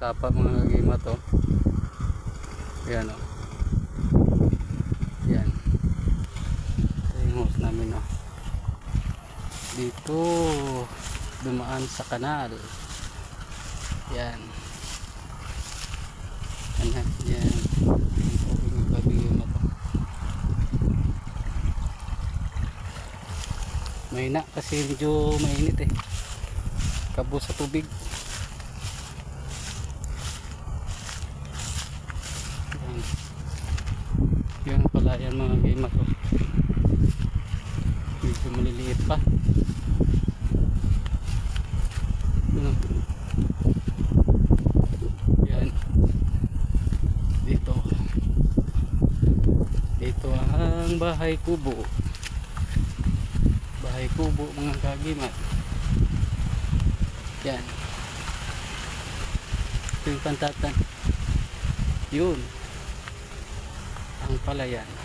sapa mga kagima to. Yan o. Yan. Ito yung hose namin o. Dito dumaan sa kanal. Yan. Yan. Yan. Yung kagima to. Mahina kasi medyo mainit eh. Kabo sa tubig. Yan pala yan mga gima to. Medyo maliliit pa. Yan. Dito. Dito ang bahay kubo. Bahay kubo mga kagimat. Yan. Ito yung pantatan. Yun. Ang palayan.